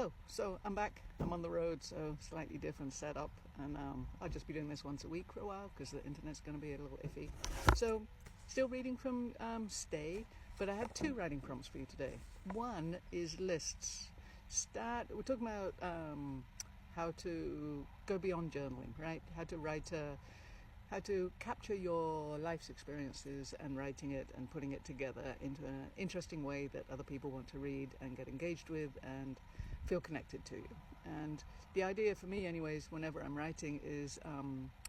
Hello, so I'm back, I'm on the road, so slightly different setup, and I'll just be doing this once a week for a while because the internet's going to be a little iffy. So, still reading from Stay, but I have two writing prompts for you today. One is lists. We're talking about how to go beyond journaling, right? How to capture your life's experiences and writing it and putting it together into an interesting way that other people want to read and get engaged with and feel connected to you. And the idea for me anyways, whenever I'm writing, is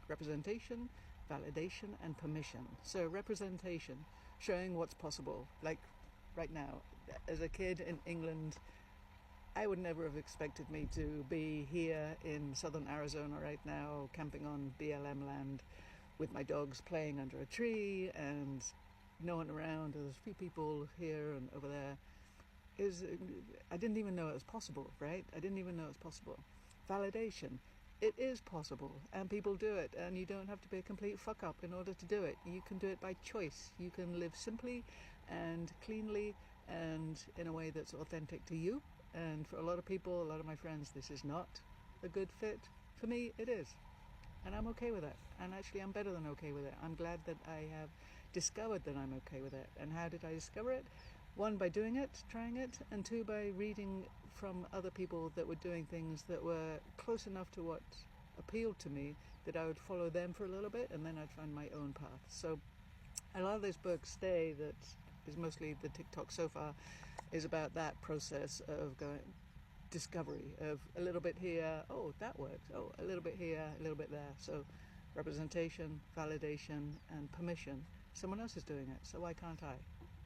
representation, validation and permission. So representation, showing what's possible. Like right now, as a kid in England, I would never have expected me to be here in southern Arizona right now, camping on BLM land with my dogs playing under a tree and no one around. There's a few people here and over there. I didn't even know it was possible, right? I didn't even know it was possible. Validation. It is possible and people do it, and you don't have to be a complete fuck up in order to do it. You can do it by choice. You can live simply and cleanly and in a way that's authentic to you. And for a lot of people, a lot of my friends, this is not a good fit. For me, it is. And I'm okay with it. And actually, I'm better than okay with it. I'm glad that I have discovered that I'm okay with it. And how did I discover it? One, by doing it, trying it. And two, by reading from other people that were doing things that were close enough to what appealed to me that I would follow them for a little bit and then I'd find my own path. So a lot of those books, Stay, that is mostly the TikTok so far, is about that process of discovery of a little bit here, oh that works, oh a little bit here, a little bit there. So representation, validation and permission. Someone else is doing it, so why can't I?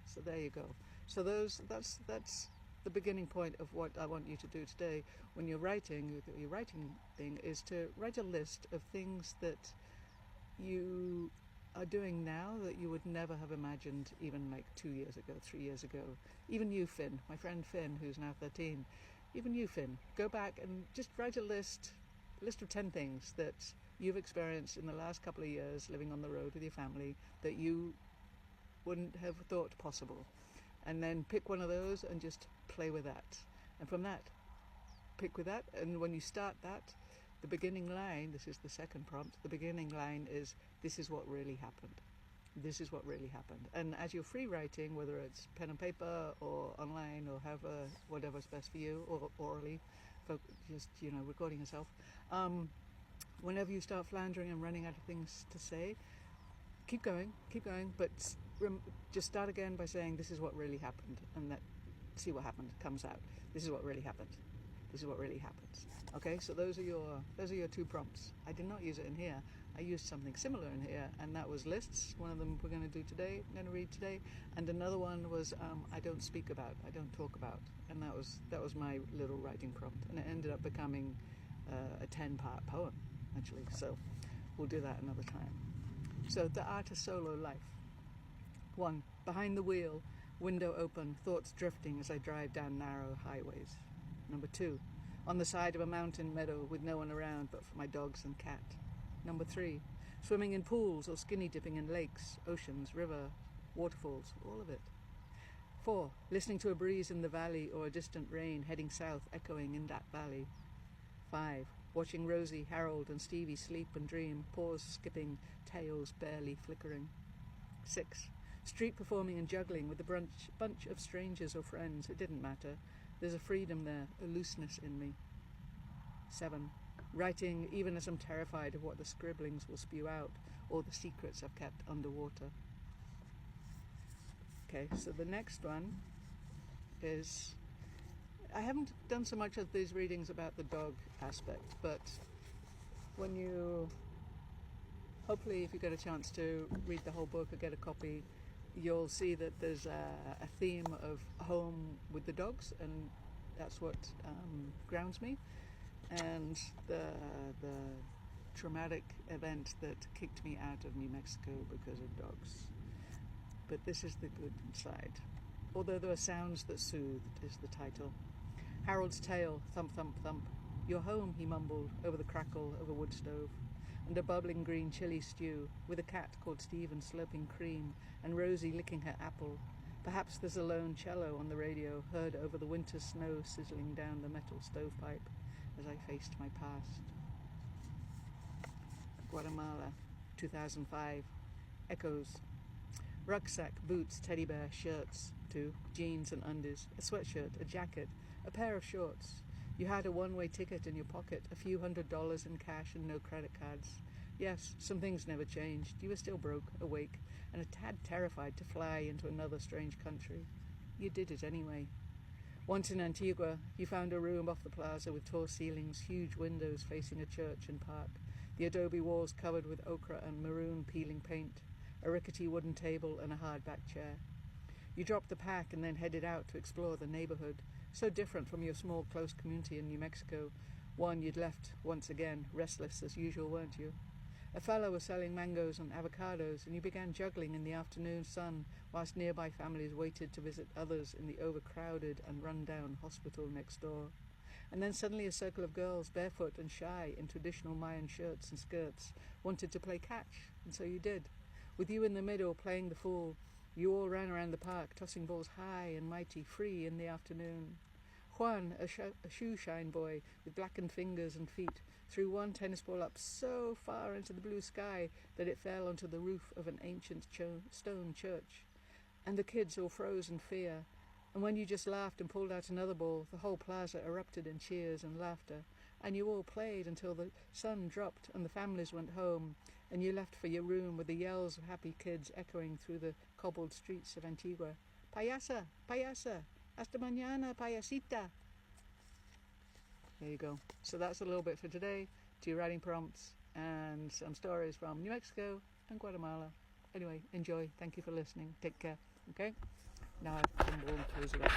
So there you go. So that's the beginning point of what I want you to do today when you're writing. Your writing thing is to write a list of things that you are doing now that you would never have imagined even like 2 years ago, 3 years ago. Even you, Finn, my friend Finn, who's now 13, even you, Finn, go back and just write a list of 10 things that you've experienced in the last couple of years living on the road with your family that you wouldn't have thought possible. And then pick one of those and just play with that. And from that, pick with that, and when you start that, the beginning line, this is the second prompt, the beginning line is, this is what really happened. This is what really happened. And as you're free writing, whether it's pen and paper or online or however, whatever's best for you, or orally, just, recording yourself, whenever you start floundering and running out of things to say, keep going, but just start again by saying, this is what really happened, and that, see what happened, comes out. This is what really happened. This is what really happens. Okay, so those are your two prompts. I did not use it in here. I used something similar in here, and that was lists. One of them we're going to do today, I'm going to read today, and another one was I don't speak about, I don't talk about, and that was my little writing prompt, and it ended up becoming a 10-part poem, actually. So we'll do that another time. So the art of solo life. 1. Behind the wheel, window open, thoughts drifting as I drive down narrow highways. Number 2, on the side of a mountain meadow with no one around but for my dogs and cat. Number 3, swimming in pools or skinny dipping in lakes, oceans, river, waterfalls, all of it. 4, listening to a breeze in the valley or a distant rain heading south, echoing in that valley. 5, watching Rosie, Harold and Stevie sleep and dream, paws skipping, tails barely flickering. 6, street performing and juggling with a bunch of strangers or friends. It didn't matter. There's a freedom there, a looseness in me. 7, writing even as I'm terrified of what the scribblings will spew out or the secrets I've kept underwater. Okay, so the next one is, I haven't done so much of these readings about the dog aspect, but hopefully if you get a chance to read the whole book or get a copy, you'll see that there's a theme of home with the dogs, and that's what grounds me, and the traumatic event that kicked me out of New Mexico because of dogs. But this is the good side. Although there are sounds that soothed is the title. Harold's tail, thump, thump, thump. You're home, he mumbled, over the crackle of a wood stove, and a bubbling green chili stew, with a cat called Stephen slurping cream, and Rosie licking her apple. Perhaps there's a lone cello on the radio, heard over the winter snow sizzling down the metal stovepipe as I faced my past. Guatemala, 2005. Echoes. Rucksack, boots, teddy bear, shirts, 2, jeans and undies, a sweatshirt, a jacket, a pair of shorts. You had a one-way ticket in your pocket, a few $100s in cash and no credit cards. Yes, some things never changed. You were still broke, awake, and a tad terrified to fly into another strange country. You did it anyway. Once in Antigua, you found a room off the plaza with tall ceilings, huge windows facing a church and park, the adobe walls covered with ochre and maroon peeling paint, a rickety wooden table and a hardback chair. You dropped the pack and then headed out to explore the neighborhood, so different from your small, close community in New Mexico, one you'd left once again, restless as usual, weren't you? A fellow was selling mangoes and avocados, and you began juggling in the afternoon sun whilst nearby families waited to visit others in the overcrowded and run-down hospital next door. And then suddenly a circle of girls, barefoot and shy in traditional Mayan shirts and skirts, wanted to play catch, and so you did. With you in the middle, playing the fool, you all ran around the park, tossing balls high and mighty, free in the afternoon. Juan, a shoe-shine boy with blackened fingers and feet, threw one tennis ball up so far into the blue sky that it fell onto the roof of an ancient stone church. And the kids all froze in fear. And when you just laughed and pulled out another ball, the whole plaza erupted in cheers and laughter. And you all played until the sun dropped and the families went home, and you left for your room with the yells of happy kids echoing through the cobbled streets of Antigua. Payasa, payasa, hasta mañana, payasita. There you go. So that's a little bit for today. 2 writing prompts and some stories from New Mexico and Guatemala. Anyway, enjoy. Thank you for listening. Take care. Okay? Now I can close it up.